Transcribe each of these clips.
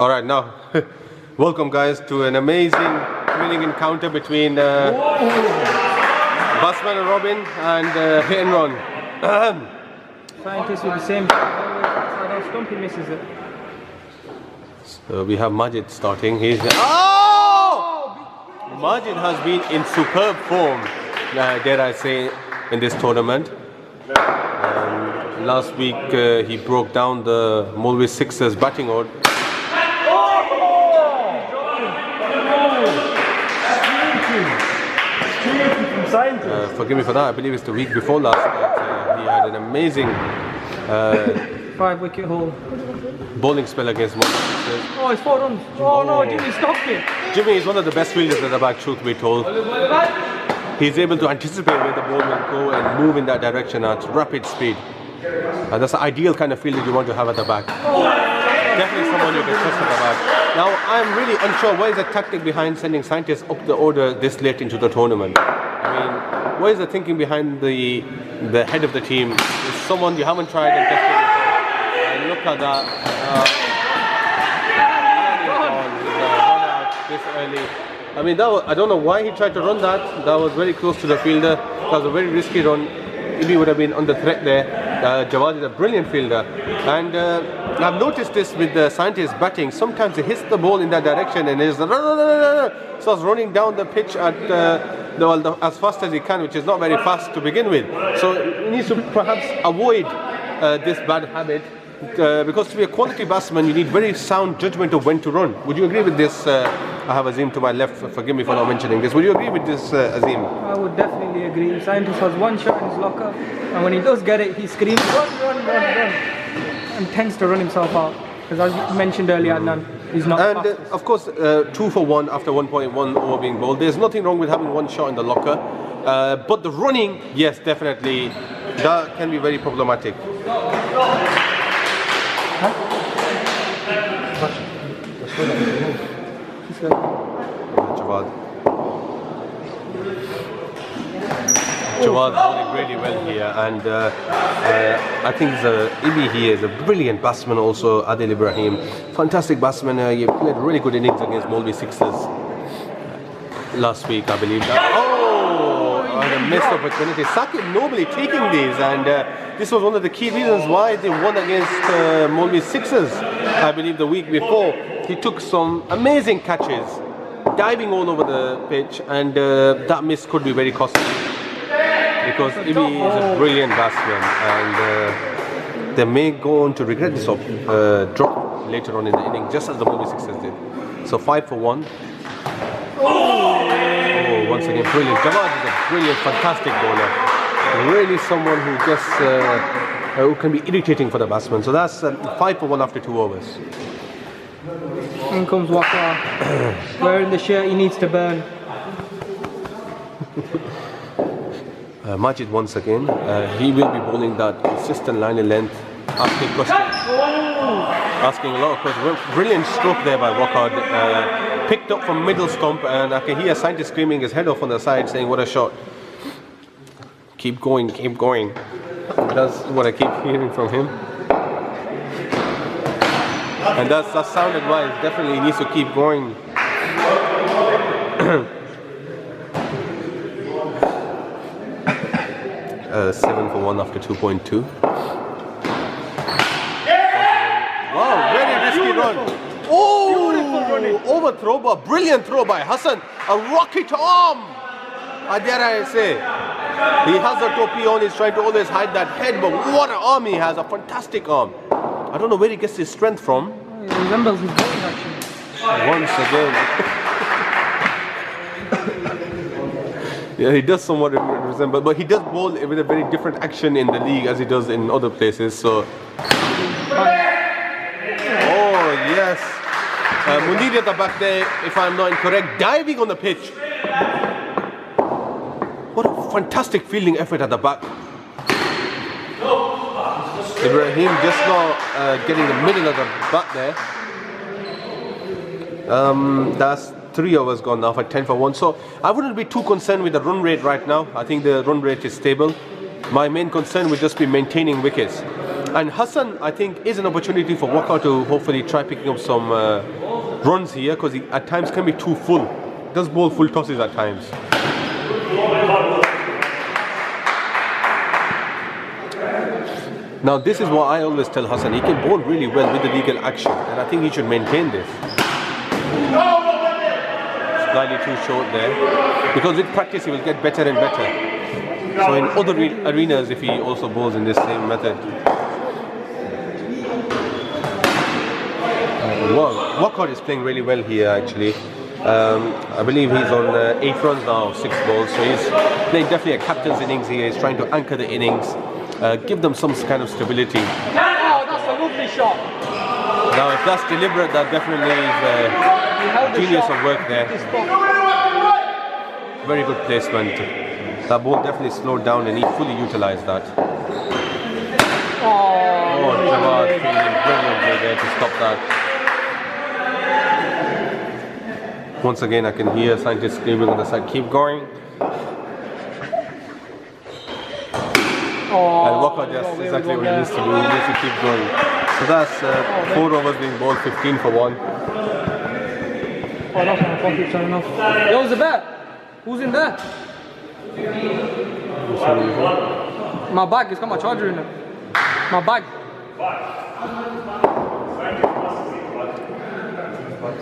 All right, now, welcome guys to an amazing, thrilling encounter between Batsman and Robin and Hit and Run. Scientists with the same stump, he misses it. So we have Majid starting. He's Majid has been in superb form, dare I say, in this tournament. Last week he broke down the Molvi Sixers batting order. Forgive me for that. I believe it's the week before last that he had an amazing 5-wicket haul bowling spell against Molvi Sixers. Oh, it's 4 runs. Oh no, Jimmy stopped it. Jimmy is one of the best fielders at the back, truth be told. He's able to anticipate where the ball will go and move in that direction at rapid speed. That's the ideal kind of fielder you want to have at the back. Definitely someone you can trust at the back. Now, I'm really unsure what is the tactic behind sending scientists up the order this late into the tournament. I mean, what is the thinking behind the head of the team? Is someone you haven't tried and tested before? And look at that. This early. I mean, I don't know why he tried to run that. That was very close to the fielder. That was a very risky run. If he would have been under threat there. Jawad is a brilliant fielder. And I've noticed this with the scientists batting. Sometimes he hits the ball in that direction and is starts running down the pitch at as fast as he can, which is not very fast to begin with. So he needs to perhaps avoid this bad habit. Because to be a quality batsman, you need very sound judgment of when to run. Would you agree with this? I have Azim to my left. Forgive me for not mentioning this. Would you agree with this, Azim? I would definitely agree. Scientist has one shot in his locker, and when he does get it, he screams, run, and tends to run himself out. Because as you mentioned earlier, Adnan, he's not and fastest. Of course, 2 for 1 after 1.1 over being bowled. There's nothing wrong with having one shot in the locker. But the running, yes, definitely, that can be very problematic. Jawad bowling really well here, and I think Ibi here is a brilliant batsman also. Adil Ibrahim, fantastic batsman. He played really good innings against Molvi Sixers last week, I believe. And a missed opportunity. Saqib nobly taking these, and this was one of the key reasons why they won against Molvi Sixers, I believe, the week before. He took some amazing catches, diving all over the pitch, and that miss could be very costly. Because Ibi is a brilliant batsman, and they may go on to regret this drop later on in the inning, just as the Molvi Sixers did. So 5 for 1. Once again, brilliant. Jawad is a brilliant, fantastic bowler. Really someone who just who can be irritating for the batsman. So that's 5 for 1 after 2 overs. In comes Waka, wearing the shirt he needs to burn. Majid once again, he will be bowling that consistent line in length, asking questions, asking a lot of questions. Brilliant stroke there by Waqt, picked up from middle stump, and I can hear scientist screaming his head off on the side, saying, "What a shot! Keep going, keep going." That's what I keep hearing from him, and that's sound advice. Definitely needs to keep going. 7 for 1 after 2.2. Wow, very risky run. Over throw, but brilliant throw by Hassan. A rocket arm, dare I say. He has a topi on, he's trying to always hide that head, but what an arm he has, a fantastic arm. I don't know where he gets his strength from. It resembles his bowling action. Once again. Yeah, he does somewhat resemble, but he does bowl with a very different action in the league as he does in other places. So, yes, Munir at the back there, if I'm not incorrect, diving on the pitch. What a fantastic fielding effort at the back. Ibrahim just now getting the middle of the bat there. That's 3 overs gone now for 10 for 1. So I wouldn't be too concerned with the run rate right now. I think the run rate is stable. My main concern would just be maintaining wickets. And Hassan, I think, is an opportunity for Waka to hopefully try picking up some runs here, because he at times can be too full. Does bowl full tosses at times. Now this is what I always tell Hassan, he can bowl really well with the legal action, and I think he should maintain this. Slightly too short there, because with practice he will get better and better. So in other arenas, if he also bowls in this same method. Wow, Wkts is playing really well here actually. I believe he's on 8 runs now, 6 balls, so he's playing definitely a captain's innings here. He's trying to anchor the innings, give them some kind of stability. Oh, that's a lovely shot. Now if that's deliberate, that definitely is a genius of work there. Very good placement. That ball definitely slowed down and he fully utilised that. Oh, Jawad feeling brilliantly there to stop that. Once again, I can hear scientists screaming on the side, keep going. And Waka just exactly what he needs to do, he needs to keep going. So that's 4 overs being bowled, 15 for 1. Oh, that's my pocket turn enough. Yo, who's the bat? Who's in there? My bag, it's got my charger in it. My bag.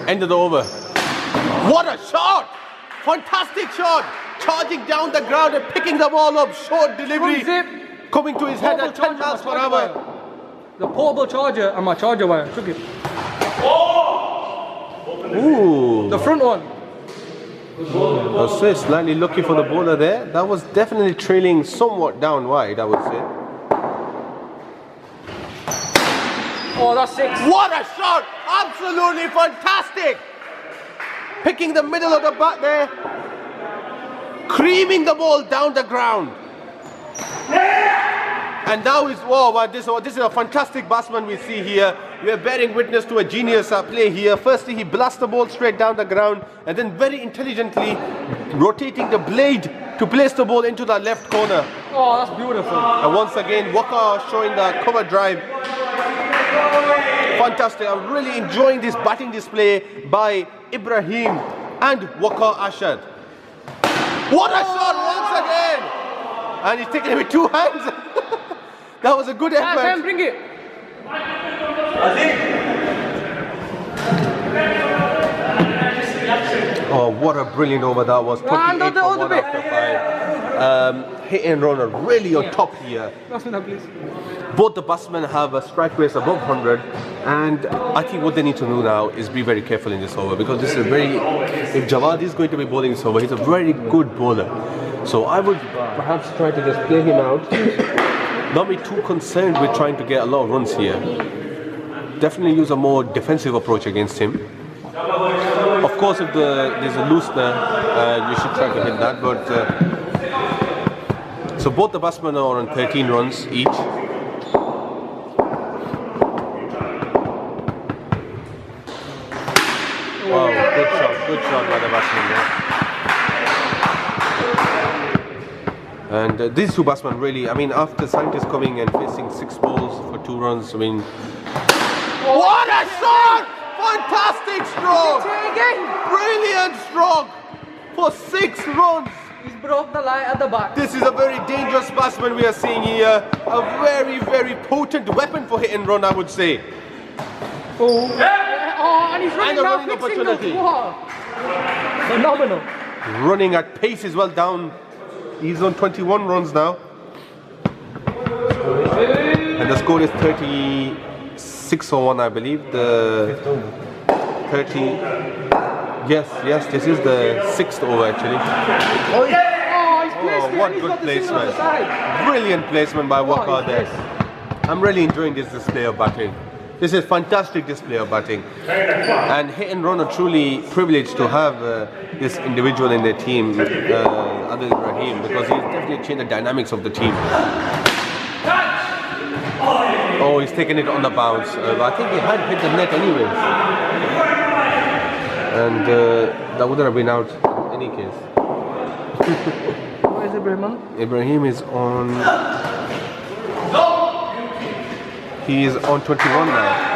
End of the over. What a shot! Fantastic shot! Charging down the ground and picking the ball up. Short delivery. Coming to his head at 10 miles per hour. The portable charger and my charger wire. Took it. Ooh. The front one. I would say slightly lucky for the bowler there. That was definitely trailing somewhat down wide, I would say. Oh, that's 6. What a shot! Absolutely fantastic! Picking the middle of the bat there. Creaming the ball down the ground. And now is, wow, this is a fantastic batsman we see here. We are bearing witness to a genius play here. Firstly, he blasts the ball straight down the ground and then very intelligently rotating the blade to place the ball into the left corner. Oh, that's beautiful. And once again, Waka showing the cover drive. Fantastic. I'm really enjoying this batting display by Ibrahim and Waka Ashad. What a shot once again! And he's taking it with 2 hands. That was a good effort. Sam, bring it. Oh, what a brilliant over that was. 28 for 1 after 5. Hit and run are really on top here. Both the batsmen have a strike race above 100, and I think what they need to do now is be very careful in this over, because this is a very, if Jawad is going to be bowling this over, he's a very good bowler. So I would perhaps try to just play him out, not be too concerned with trying to get a lot of runs here. Definitely use a more defensive approach against him. Of course, if there's a loosener, you should try to hit that, but so both the batsmen are on 13 runs each. Wow, good shot by the batsman there. And these 2 batsmen really, I mean, after scientists coming and facing 6 balls for 2 runs, I mean, what a shot! Fantastic stroke! Brilliant stroke for 6 runs. He's broke the line at the back. This is a very dangerous batsman we are seeing here. A very, very potent weapon for hit and run, I would say. Oh, and he's running now, fixing the phenomenal. Running at pace as well down. He's on 21 runs now. And the score is 36 for 1, I believe. The 30. Yes, this is the 6th over actually. Oh, he's placed it. What good placement. Brilliant placement by Waka there. I'm really enjoying this display of batting. This is fantastic display of batting. And hit and run are truly privileged to have this individual in their team, Adil Ibrahim, because he's definitely changed the dynamics of the team. Oh, he's taken it on the bounce. I think he had hit the net anyways. And that wouldn't have been out in any case. Where is Ibrahim on? Ibrahim is on He is on 21 now.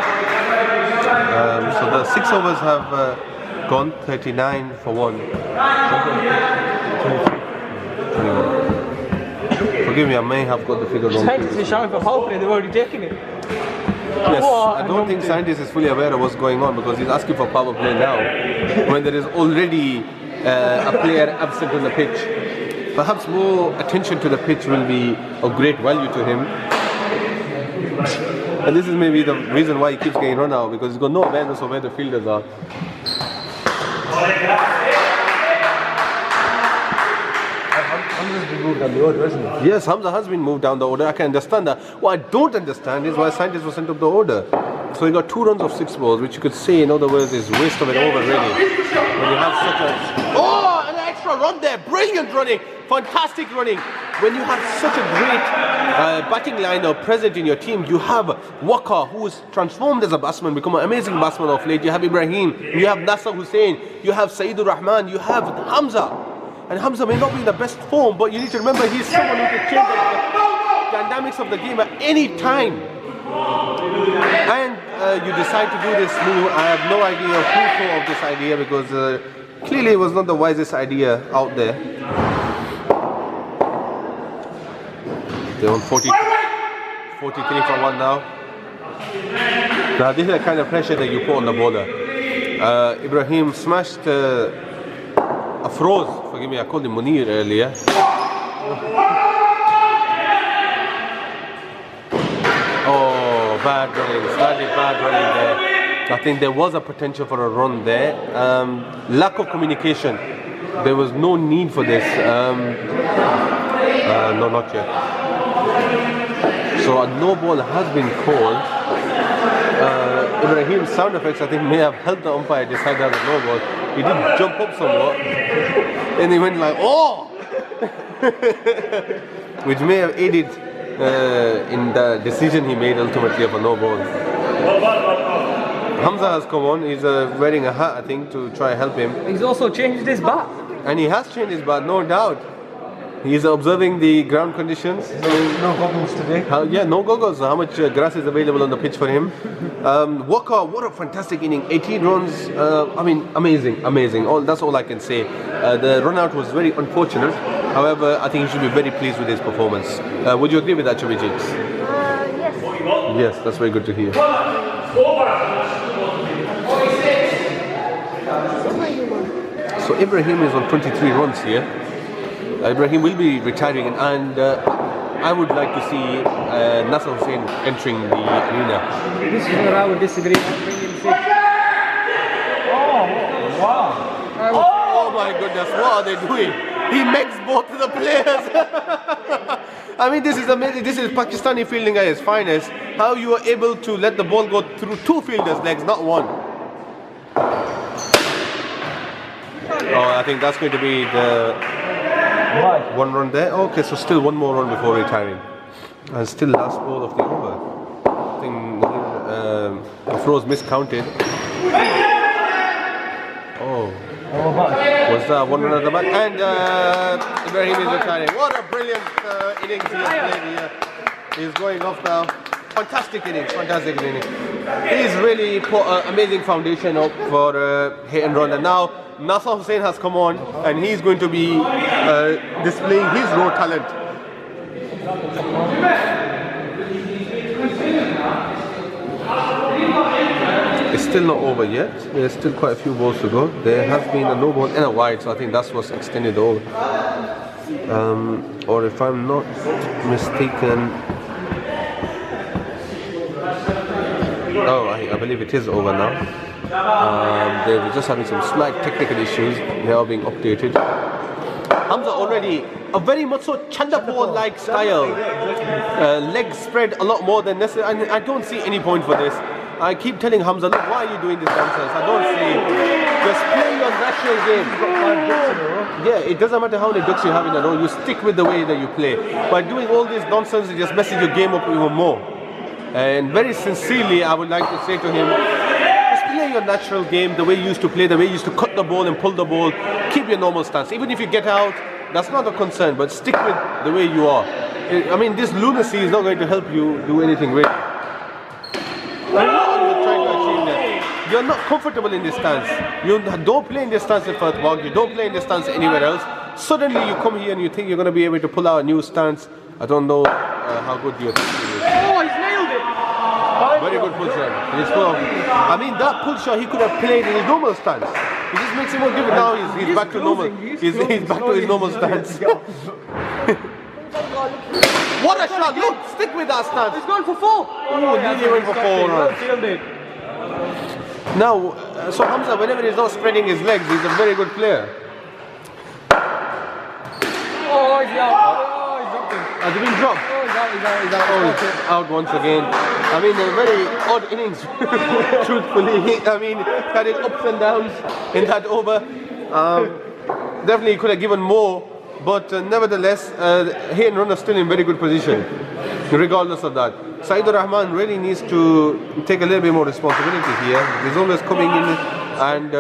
So the 6 overs have gone 39 for 1. 21. Forgive me, I may have got the figure wrong. Scientists are shouting for power play, they've already taken it. Yes, I don't think scientist is fully aware of what's going on because he's asking for power play now when there is already a player absent on the pitch. Perhaps more attention to the pitch will be of great value to him. And this is maybe the reason why he keeps getting run out, because he's got no awareness of where the fielders are. Hamza's been moved down the order, hasn't he? Yes, Hamza has been moved down the order. I can understand that. What I don't understand is why scientists were sent up the order. So he got 2 runs of 6 balls, which you could say, in other words, is waste of an over, really. When you have such a... Oh, an extra run there. Brilliant running. Fantastic running. When you have such a great batting lineup present in your team, you have Wkts, who is transformed as a batsman, become an amazing batsman of late. You have Ibrahim, you have Nasser Hussain, you have Saeedur Rahman, you have Hamza. And Hamza may not be in the best form, but you need to remember he's someone who can change the dynamics of the game at any time. And you decide to do this move. I have no idea who thought of this idea, because clearly it was not the wisest idea out there. They're on 43 for 1 now. Now this is the kind of pressure that you put on the bowler. Ibrahim smashed Afroz. Forgive me, I called him Munir earlier. Oh, bad running, slightly bad running there. I think there was a potential for a run there. Lack of communication. There was no need for this. No, not yet. So a no ball has been called. Ibrahim's sound effects, I think, may have helped the umpire decide that was no ball. He did jump up somewhat, and he went like, oh! Which may have aided in the decision he made ultimately of a no ball. Hamza has come on. He's wearing a hat, I think, to try and help him. He's also changed his bat. And he has changed his bat, no doubt. He's observing the ground conditions. No goggles today. Yeah, no goggles. How much grass is available on the pitch for him? Wkts, what a fantastic inning. 18 runs. I mean, amazing. That's all I can say. The run out was very unfortunate. However, I think he should be very pleased with his performance. Would you agree with that, Chabi Jigs? Yes. Yes, that's very good to hear. So Ibrahim is on 23 runs here. Ibrahim will be retiring, and I would like to see Nasser Hussain entering the arena. This is where I would disagree. Oh my goodness, what are they doing? He makes both of the players. I mean, this is amazing. This is Pakistani fielding at its finest. How you are able to let the ball go through 2 fielders' legs, not 1. Oh, I think that's going to be the 1 run there. Okay, so still 1 more run before retiring. And still last ball of the over. I think Afroz miscounted. Oh. Was that 1 run at the back? And Ibrahim is retiring. What a brilliant innings he has played here. He's going off now. Fantastic innings. He's really put an amazing foundation up for hit and run. And now Nasser Hussain has come on, and he's going to be displaying his raw talent. It's still not over yet. There's still quite a few balls to go. There has been a no ball and a wide, so I think that's what's extended over. Or if I'm not mistaken, I believe it is over now. They're just having some slight technical issues. They are being updated. Hamza already a very much so Chandapur-like style. Legs spread a lot more than necessary. And I don't see any point for this. I keep telling Hamza, look, why are you doing this nonsense? I don't see. Just play your natural game. Yeah, it doesn't matter how many ducks you have in a row. You stick with the way that you play. By doing all this nonsense, it just messes your game up even more. And very sincerely, I would like to say to him, just play your natural game, the way you used to play, the way you used to cut the ball and pull the ball. Keep your normal stance. Even if you get out, that's not a concern, but stick with the way you are. I mean, this lunacy is not going to help you do anything really. you're not comfortable in this stance. You don't play in this stance at Firth Park. You don't play in this stance anywhere else. Suddenly you come here and you think you're going to be able to pull out a new stance. I don't know how good you're thinking it is. Oh, he's nailed it. Very good pull shot. I mean, that pull shot he could have played in his normal stance. He just makes it more difficult. Now he's back to normal. He's back to his normal stance. What a shot! Look, stick with that stance. He's gone for 4. Oh, nearly went for 4 runs. Now, so Hamza, whenever he's not spreading his legs, he's a very good player. Oh, he's out. Oh, he's dropped him. Has he been dropped? Oh, he's out. Oh, he's out once again. I mean, a very odd innings, truthfully. I mean, had it ups and downs in that over. Definitely he could have given more, but nevertheless, he and Runner still in very good position, regardless of that. Saeed Rahman really needs to take a little bit more responsibility here. He's always coming in and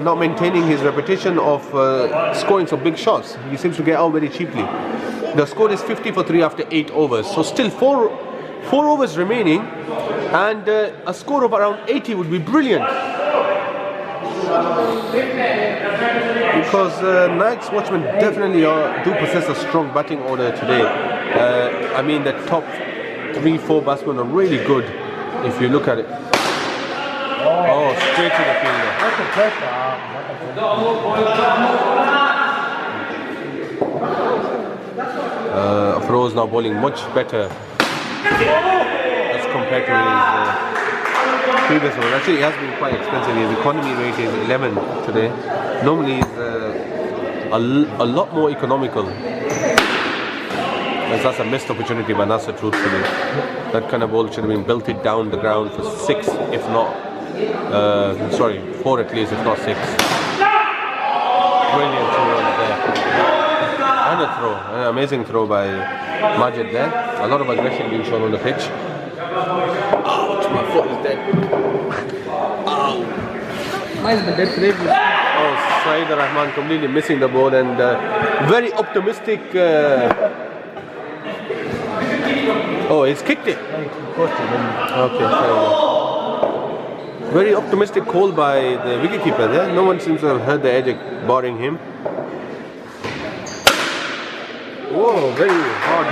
not maintaining his reputation of scoring some big shots. He seems to get out very cheaply. The score is 50 for 3 after 8 overs. So still 4 overs remaining, and a score of around 80 would be brilliant. Because Night's Watchmen definitely do possess a strong batting order today. I mean, the top 3-4 batsmen are really good if you look at it. Oh, straight to the fielder. Afroz now bowling much better as compared to his previous one. Actually, he has been quite expensive. His economy rate is 11 today. Normally, he's a lot more economical. That's a missed opportunity by Nasser, truthfully. That kind of ball should have been belted down the ground for 6, if not, 4 at least, if not 6. Brilliant 2 runs there. And a throw, an amazing throw by Majid there. A lot of aggression being shown on the pitch. Ouch, my foot is dead. Ow. Mine's been dead today. Oh, Saeed Rahman completely missing the ball, and very optimistic. Oh, he's kicked it. Okay, fair enough. Very optimistic call by the wicketkeeper there. No one seems to have heard the edge barring him. Whoa, very hard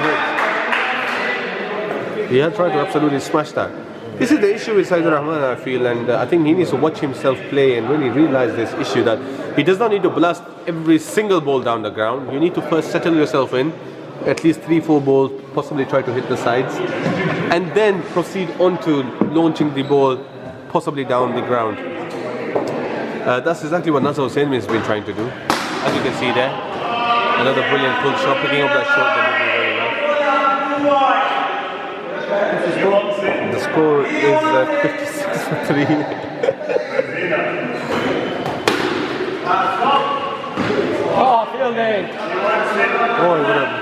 hit. He had tried to absolutely smash that. This is the issue with Saeed Rahman, I feel, and I think he needs to watch himself play and really realize this issue that he does not need to blast every single ball down the ground. You need to first settle yourself in, at least 3-4 balls, possibly try to hit the sides, and then proceed on to launching the ball possibly down the ground. That's exactly what Nasser Hussain has been trying to do. As you can see there, another brilliant pull shot, picking up that short delivery very well. The score is 56 for 3. Oh, fielding. Oh, it would have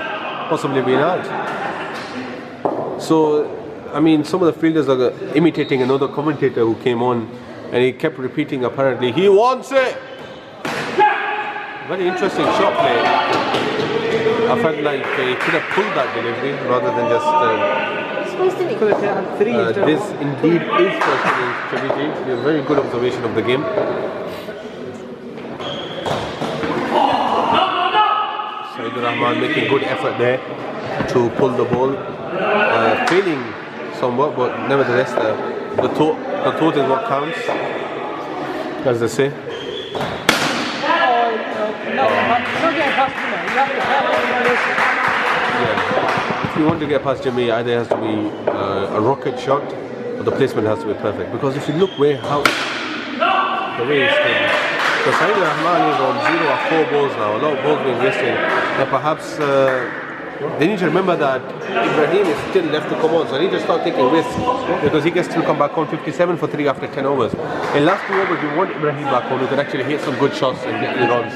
possibly been out. So, I mean, some of the fielders are imitating another commentator who came on, and he kept repeating apparently, he wants it! Very interesting shot play. I felt like he could have pulled that delivery rather than just... this indeed is first innings, Chabiji. A very good observation of the game. Saeed Rahman making good effort there to pull the ball, failing somewhat, but nevertheless the thought is what counts, as they say. If you want to get past Jimmy, either has to be a rocket shot or the placement has to be perfect. Because if you look the way he's playing, so Saeed Rahman is on 0 or 4 balls now, a lot of balls being wasted, and perhaps they need to remember that Ibrahim is still left to come on, so they need to start taking risks because he can still come back on 57 for 3 after 10 overs. In last 2 overs, you want Ibrahim back on who can actually hit some good shots and get the runs.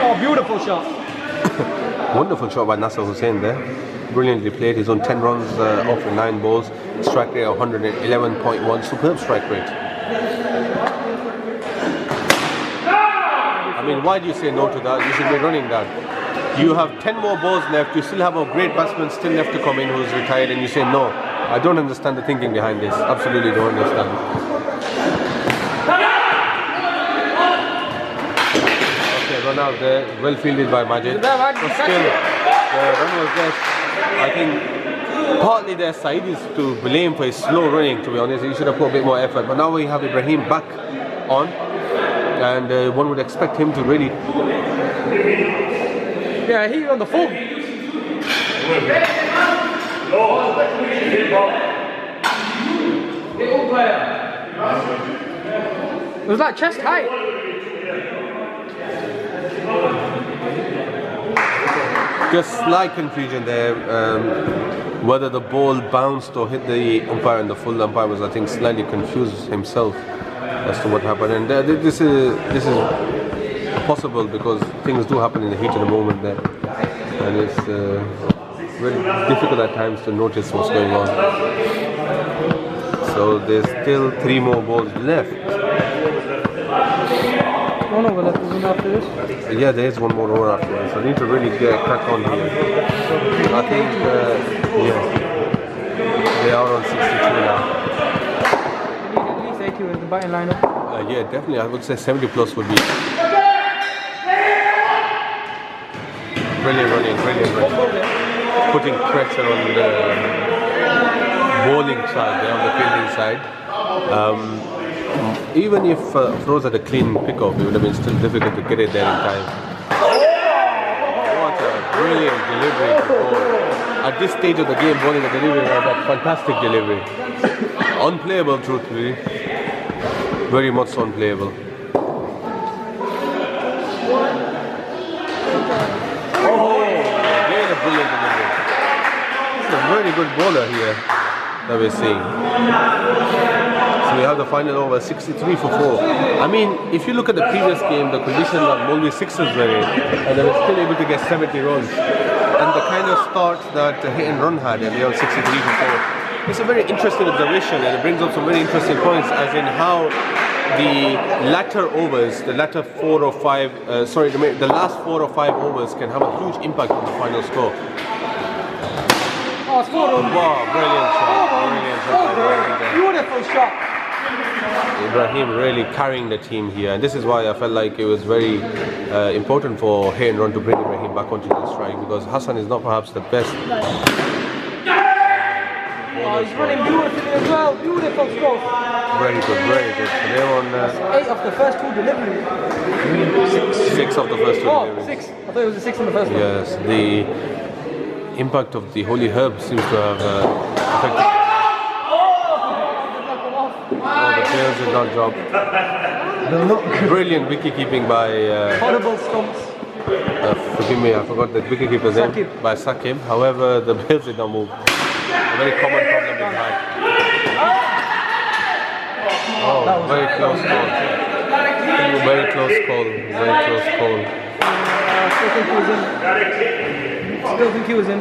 Oh, beautiful shot. Wonderful shot by Nasser Hussain there. Brilliantly played. He's on 10 runs off 9 balls. Strike rate of 111.1. Superb strike rate. I mean, why do you say no to that? You should be running that. You have 10 more balls left. You still have a great batsman still left to come in who's retired, and you say no. I don't understand the thinking behind this. Absolutely don't understand. Okay, run out there. Well fielded by Majid. But still, the run was just, I think, partly their side is to blame for his slow running, to be honest. He should have put a bit more effort. But now we have Ibrahim back on, and one would expect him to really... Yeah, he's on the full. It was like chest height. Just slight confusion there. Whether the ball bounced or hit the umpire, and the full umpire was, I think, slightly confused himself as to what happened. And this is possible because things do happen in the heat of the moment there, and it's very difficult at times to notice what's going on. So there's still 3 more balls left. One over left, isn't after this? Yeah, there is one more over after this. I need to really get a crack on here. I think, yeah, they are on 62 now. You need at least 80 with the batting lineup. Yeah, definitely. I would say 70 plus would be. Brilliant running. Putting pressure on the bowling side, on the fielding side. Even if Froze had a clean pickup, it would have been still difficult to get it there in time. What a brilliant delivery to bowl. At this stage of the game, bowling a delivery like that, fantastic delivery. Unplayable, truthfully. Very much unplayable. Again a brilliant delivery. This is a very good bowler here that we're seeing. So we have the final over 63 for 4. I mean, if you look at the previous game, the conditions that Molvi Sixers were in, and they were still able to get 70 runs. And the kind of start that Hit and Run had, and they were 63 for 4. It's a very interesting observation, and it brings up some very interesting points, as in how the latter overs, the latter 4 or 5, the last 4 or 5 overs can have a huge impact on the final score. Oh, it's 4 runs. Wow, brilliant shot. Beautiful shot. Ibrahim really carrying the team here, and this is why I felt like it was very important for Hay and Run to bring Ibrahim back onto the strike, because Hassan is not perhaps the best. Oh, he's running beautifully as well. Beautiful stroke. Very good. So they're on 8 of the first 2 deliveries. 6 of the first 2 Oh, deliveries. 6. I thought it was a 6 in the first one. Yes, the impact of the holy herb seems to have affected. Oh, the players did not drop. Brilliant wicket keeping by. Horrible stumps. Forgive me, I forgot the wicket keeper's name. Saqib. By Saqib. However, the Bills did not move. A very common problem we've had. Oh, very close call. Very close call. Still think he was in.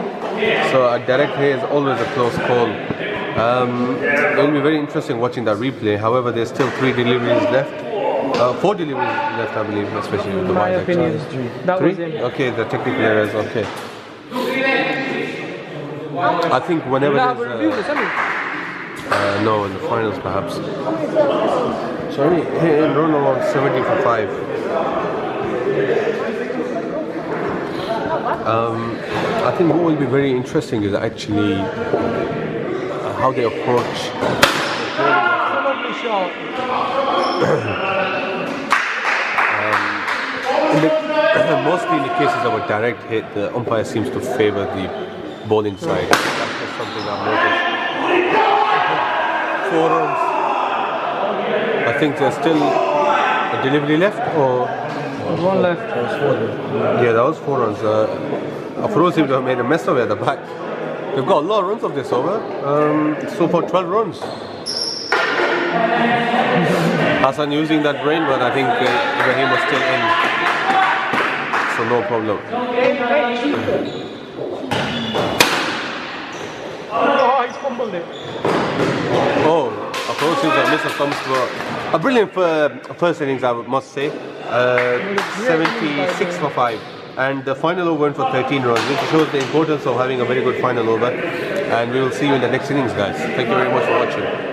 So a direct hit is always a close call. It will be very interesting watching that replay. However, there's still 3 deliveries left. 4 deliveries left, I believe, especially with the My wide opinion. That 3? was in. Okay, the technical errors, okay. I think whenever We'll have a review there's this, haven't we? no, in the finals perhaps. Sorry, and run around 70 for 5. I think what will be very interesting is actually how they approach. Lovely shot. Mostly in the cases of a direct hit, the umpire seems to favour the bowling side. That's just something I've noticed. 4 runs. I think there's still a delivery left, or There's 1 left. yeah, that was 4 runs. Afroz seems to have made a mess of it at the back. They've got a lot of runs of this over. So far 12 runs. Hassan using that brain, but I think Ibrahim was still in. So no problem. Oh, he's fumbled it. Oh, Afroz seems to have missed a thumbs for a brilliant first innings, I must say. 76 for 5. and the final over went for 13 runs, which shows the importance of having a very good final over. And we will see you in the next innings, guys. Thank you very much for watching.